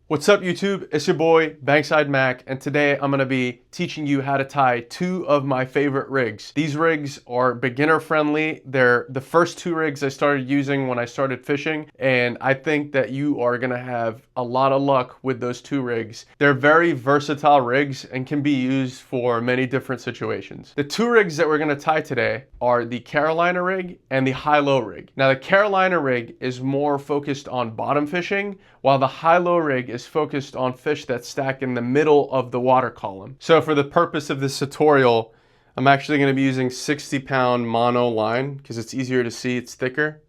What's up YouTube? It's your boy Bankside Mac, and today I'm going to be teaching you how to tie two of my favorite rigs. These rigs are beginner friendly. They're the first two rigs I started using when I started fishing, and I think that you are going to have a lot of luck with those two rigs. They're very versatile rigs and can be used for many different situations. The two rigs that we're going to tie today are the Carolina rig and the high-low rig. Now the Carolina rig is more focused on bottom fishing, while the high-low rig is focused on fish that stack in the middle of the water column. So for the purpose of this tutorial, I'm actually going to be using 60-pound mono line because it's easier to see, it's thicker.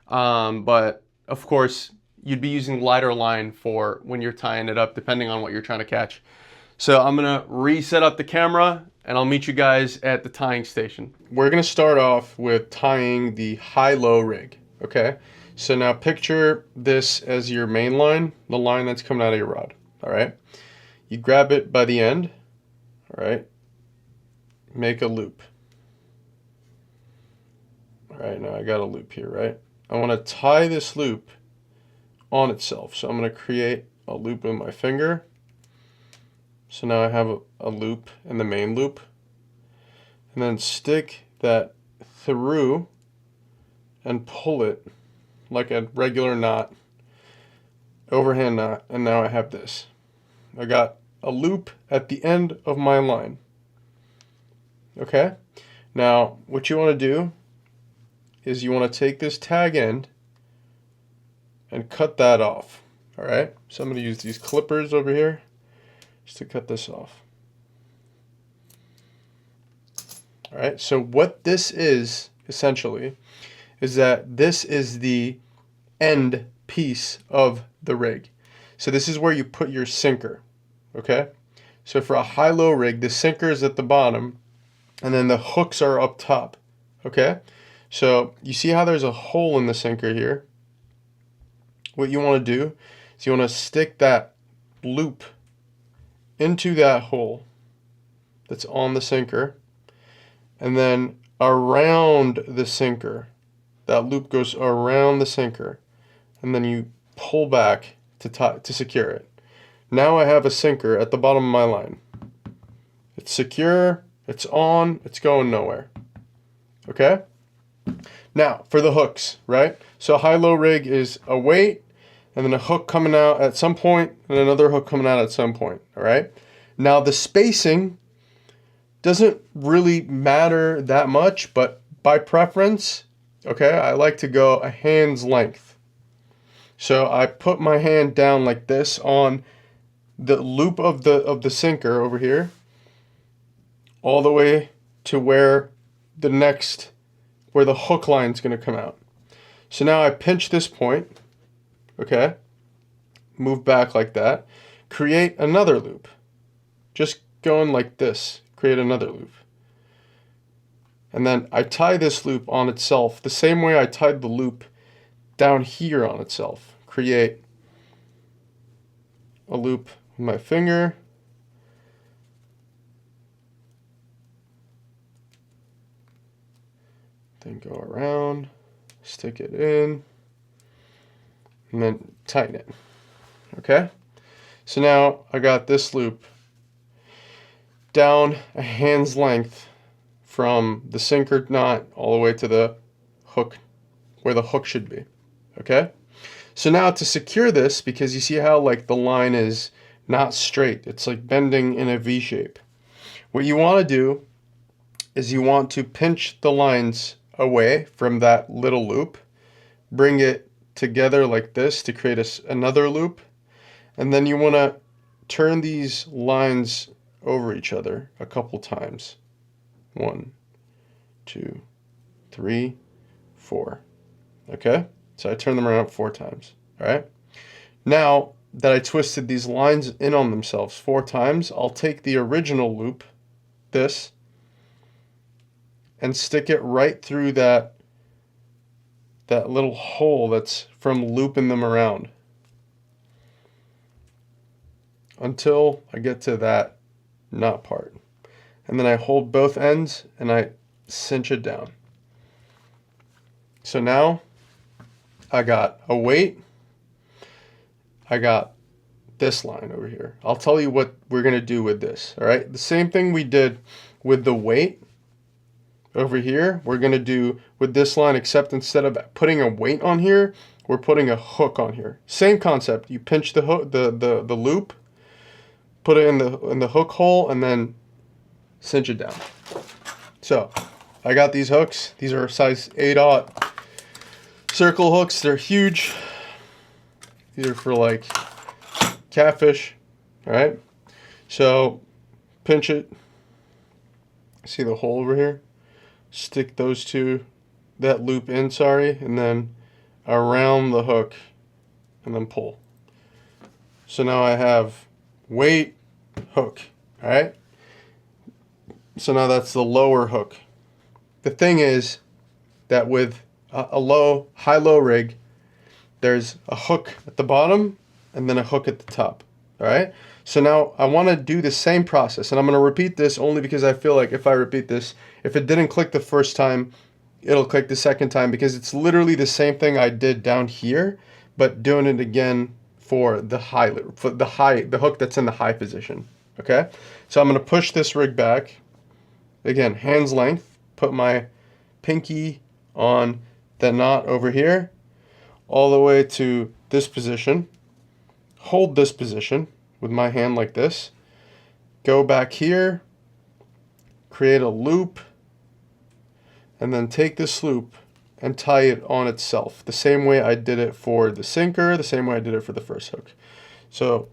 But of course, you'd be using lighter line for when you're tying it up, depending on what you're trying to catch. So I'm going to reset up the camera and I'll meet you guys at the tying station. We're going to start off with tying the high-low rig, okay? So now picture this as your main line, the line that's coming out of your rod, all right? You grab it by the end, all right? Make a loop. All right, now I got a loop here, right? I want to tie this loop on itself. So I'm going to create a loop with my finger. So now I have a loop in the main loop. And then stick that through and pull it like a regular knot, overhand knot, and now I have this. I got a loop at the end of my line. Okay? Now, what you want to do is you want to take this tag end and cut that off. All right? So I'm going to use these clippers over here just to cut this off. All right? So what this is, essentially, is that this is the end piece of the rig. So this is where you put your sinker, okay? So for a high-low rig, the sinker is at the bottom, and then the hooks are up top, okay? So you see how there's a hole in the sinker here? What you want to do is you want to stick that loop into that hole that's on the sinker, and then around the sinker. That loop goes around the sinker, and then you pull back to secure it. Now I have a sinker at the bottom of my line. It's secure, it's on, it's going nowhere. Okay? Now, for the hooks, right? So a high-low rig is a weight, and then a hook coming out at some point, and another hook coming out at some point, all right? Now, the spacing doesn't really matter that much, but by preference, okay, I like to go a hand's length. So I put my hand down like this on the loop of the sinker over here, all the way to where where the hook line is going to come out. So now I pinch this point, okay, move back like that, create another loop. Just going like this, create another loop. And then I tie this loop on itself the same way I tied the loop down here on itself. Create a loop with my finger. Then go around, stick it in, and then tighten it. Okay? So now I got this loop down a hand's length from the sinker knot all the way to the hook, where the hook should be, okay? So now to secure this, because you see how like the line is not straight, it's like bending in a V shape. What you want to do is you want to pinch the lines away from that little loop, bring it together like this to create another loop, and then you want to turn these lines over each other a couple times. 1, 2, 3, 4. Okay? So I turn them around 4 times. All right? Now that I twisted these lines in on themselves 4 times, I'll take the original loop, this, and stick it right through that little hole that's from looping them around until I get to that knot part. And then I hold both ends and I cinch it down. So now I got a weight, I got this line over here. I'll tell you what we're going to do with this, all right? The same thing we did with the weight over here, we're going to do with this line, except instead of putting a weight on here, we're putting a hook on here. Same concept. You pinch the hook, the loop, put it in the hook hole, and then cinch it down. So I got these hooks. These are size 8/0 circle hooks. They're huge. These are for like catfish. All right. So pinch it. See the hole over here? Stick those two, that loop in, and then around the hook, and then pull. So now I have weight, hook, all right? So now that's the lower hook. The thing is that with a high-low rig, there's a hook at the bottom and then a hook at the top, all right? So now I want to do the same process, and I'm going to repeat this only because I feel like if I repeat this, if it didn't click the first time, it'll click the second time, because it's literally the same thing I did down here, but doing it again for the hook that's in the high position. Okay, so I'm going to push this rig back again, hand's length, put my pinky on the knot over here, all the way to this position, hold this position with my hand like this, go back here, create a loop, and then take this loop and tie it on itself, the same way I did it for the sinker, the same way I did it for the first hook. So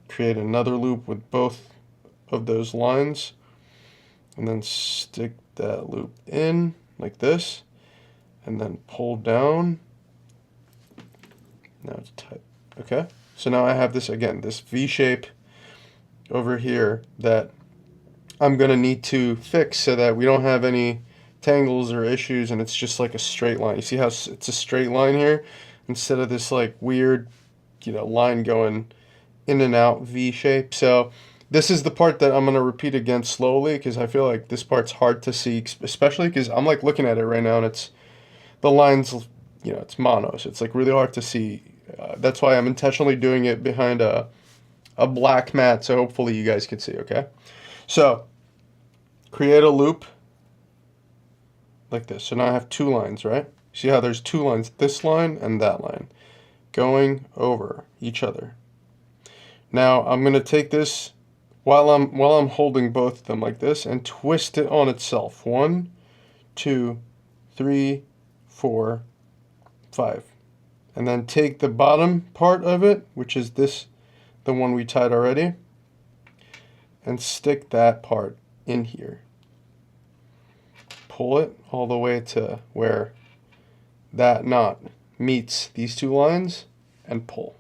create another loop with both of those lines, and then stick that loop in like this, and then pull down. Now it's tight. Okay, so now I have this again, this V shape over here that I'm gonna need to fix so that we don't have any tangles or issues, and it's just like a straight line. You see how it's a straight line here instead of this like weird, line going in and out V shape. So this is the part that I'm gonna repeat again slowly, because I feel like this part's hard to see, especially because I'm like looking at it right now and it's the lines, it's mono, so it's like really hard to see. That's why I'm intentionally doing it behind a black mat, so hopefully you guys can see. Okay, so create a loop like this. So now I have two lines, right? See how there's two lines, this line and that line, going over each other. Now I'm going to take this while I'm holding both of them like this and twist it on itself. 1, 2, 3, 4, 5. And then take the bottom part of it, which is this, the one we tied already, and stick that part in here. Pull it all the way to where that knot meets these two lines and pull.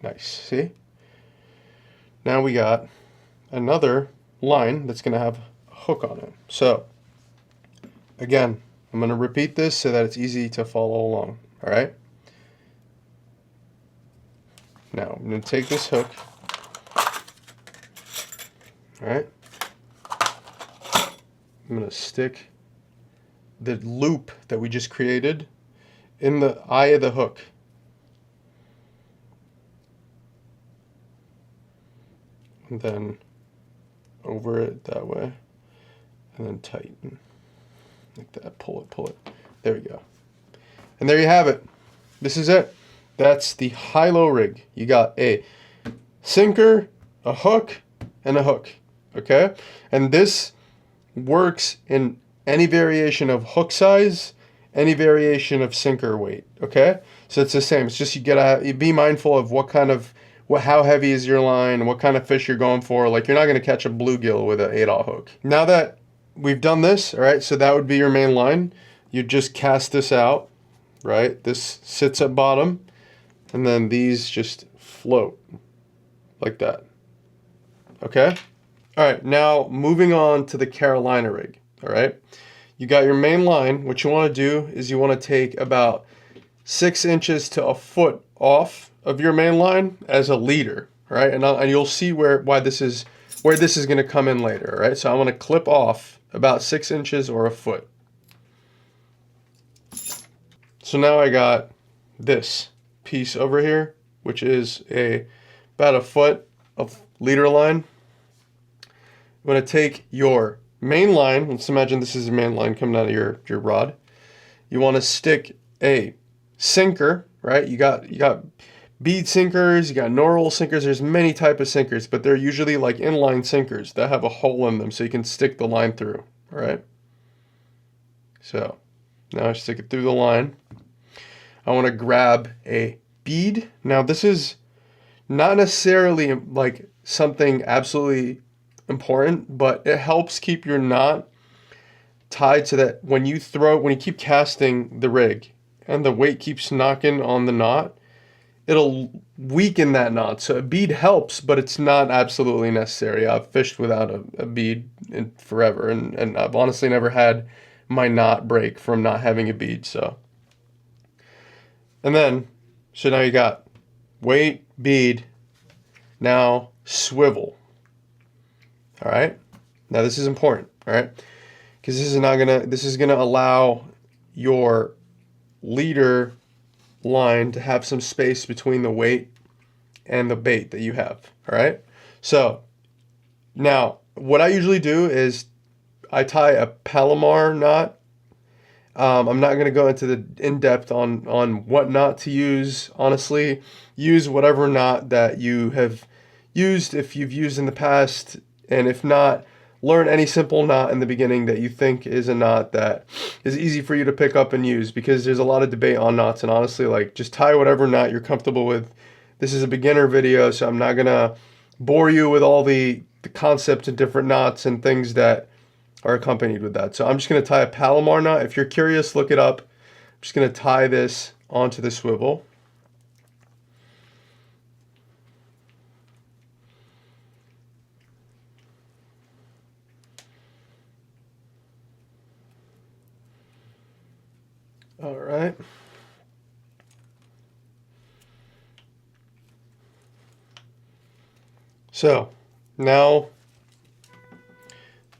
Nice, see? Now we got another line that's going to have a hook on it. So, again, I'm going to repeat this so that it's easy to follow along, all right? Now, I'm going to take this hook, all right? I'm going to stick the loop that we just created in the eye of the hook. And then over it that way, and then tighten like that. Pull it. There we go. And there you have it. This is it. That's the high-low rig. You got a sinker, a hook, and a hook. Okay? And this works in any variation of hook size, any variation of sinker weight. Okay? So it's the same. It's just you gotta be mindful of how heavy is your line, what kind of fish you're going for. Like, you're not going to catch a bluegill with an 8/0 hook. Now that we've done this, all right, so that would be your main line. You just cast this out, right? This sits at bottom, and then these just float like that. Okay? All right, now moving on to the Carolina rig, all right? You got your main line. What you want to do is you want to take about 6 inches to a foot off of your main line as a leader, right? And you'll see where this is going to come in later, right? So I want to clip off about 6 inches or a foot. So now I got this piece over here, which is about a foot of leader line. I'm going to take your main line. Let's imagine this is a main line coming out of your rod. You want to stick a sinker, right? You got bead sinkers, you got normal sinkers. There's many type of sinkers, but they're usually like inline sinkers that have a hole in them so you can stick the line through, all right? So now I stick it through the line. I want to grab a bead. Now this is not necessarily like something absolutely important, but it helps keep your knot tied so that when you keep casting the rig and the weight keeps knocking on the knot, it'll weaken that knot. So a bead helps, but it's not absolutely necessary. I've fished without a bead in forever, and I've honestly never had my knot break from not having a bead. So now you got weight, bead, now swivel. All right. Now this is important. All right, because this is gonna allow your leader line to have some space between the weight and the bait that you have. All right. So now what I usually do is I tie a Palomar knot. I'm not going to go into the in-depth on what knot to use. Honestly, use whatever knot that you have used if you've used in the past, and if not, learn any simple knot in the beginning that you think is a knot that is easy for you to pick up and use, because there's a lot of debate on knots, and honestly, like, just tie whatever knot you're comfortable with. This is a beginner video, so I'm not going to bore you with all the concepts and different knots and things that are accompanied with that. So I'm just going to tie a Palomar knot. If you're curious, look it up. I'm just going to tie this onto the swivel. All right. So now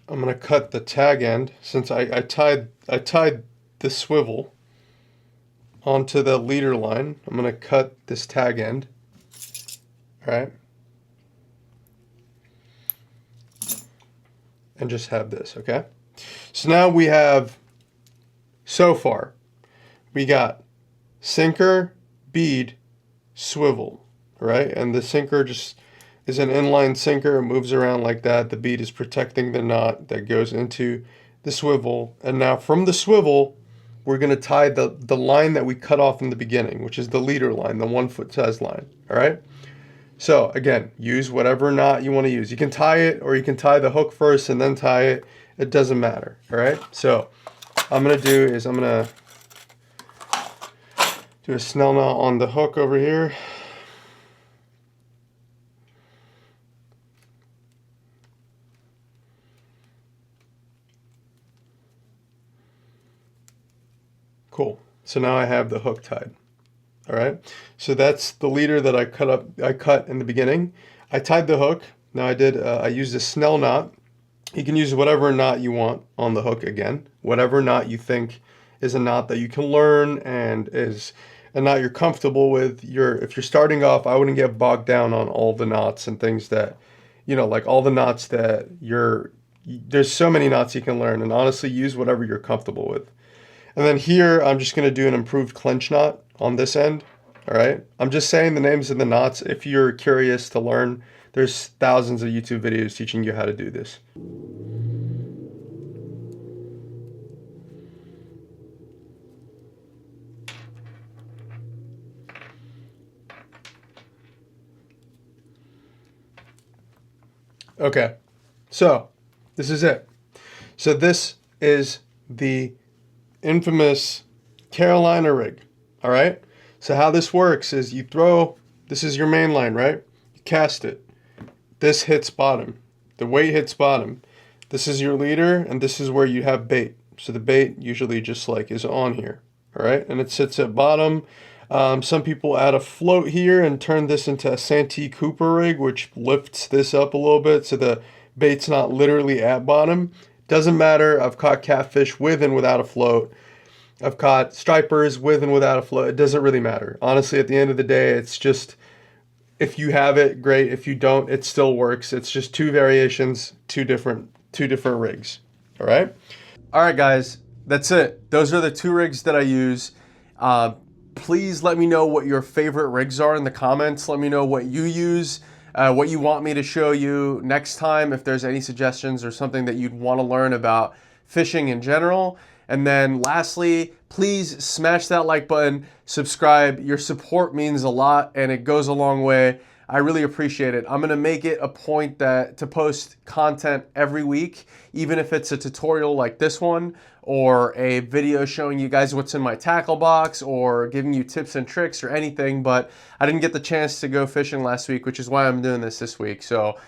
I'm going to cut the tag end, since I tied the swivel onto the leader line. I'm going to cut this tag end. All right. And just have this, okay? So now we have, so far, we got sinker, bead, swivel, right? And the sinker just is an inline sinker. It moves around like that. The bead is protecting the knot that goes into the swivel. And now from the swivel, we're going to tie the line that we cut off in the beginning, which is the leader line, the 1 foot size line, all right? So again, use whatever knot you want to use. You can tie it, or you can tie the hook first and then tie it. It doesn't matter, all right? So what I'm going to do is I'm going to do a snell knot on the hook over here. Cool. So now I have the hook tied. All right. So that's the leader that I cut in the beginning. I tied the hook. Now I used a snell knot. You can use whatever knot you want on the hook again. Whatever knot you think is a knot that you can learn and is a knot you're comfortable with. If you're starting off, I wouldn't get bogged down on all the knots and things that, like all the knots that there's so many knots you can learn, and honestly use whatever you're comfortable with. And then here, I'm just going to do an improved clinch knot on this end, all right? I'm just saying the names of the knots. If you're curious to learn, there's thousands of YouTube videos teaching you how to do this. Okay, so this is it. So this is the infamous Carolina rig, all right? So how this works is this is your main line, right? You cast it. This hits bottom. The weight hits bottom. This is your leader, and this is where you have bait. So the bait usually just is on here, all right? And it sits at bottom. Some people add a float here and turn this into a Santee Cooper rig, which lifts this up a little bit so the bait's not literally at bottom. Doesn't matter. I've caught catfish with and without a float. I've caught stripers with and without a float. It doesn't really matter. Honestly, at the end of the day, it's just, if you have it, great. If you don't, it still works. It's just two variations, two different rigs. All right. All right, guys. That's it. Those are the two rigs that I use. Please let me know what your favorite rigs are in the comments. Let me know what you use, what you want me to show you next time, if there's any suggestions or something that you'd want to learn about fishing in general. And then lastly, please smash that like button, subscribe. Your support means a lot and it goes a long way. I really appreciate it. I'm gonna make it a point to post content every week, even if it's a tutorial like this one, or a video showing you guys what's in my tackle box, or giving you tips and tricks or anything. But I didn't get the chance to go fishing last week, which is why I'm doing this week. So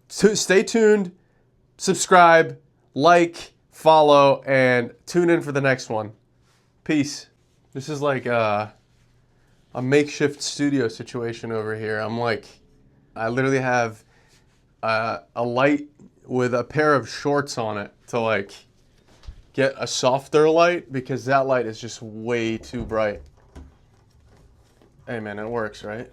stay tuned, subscribe, like, follow, and tune in for the next one. Peace. This is like a makeshift studio situation over here. I literally have a light with a pair of shorts on it to like get a softer light, because that light is just way too bright. Hey man, it works, right?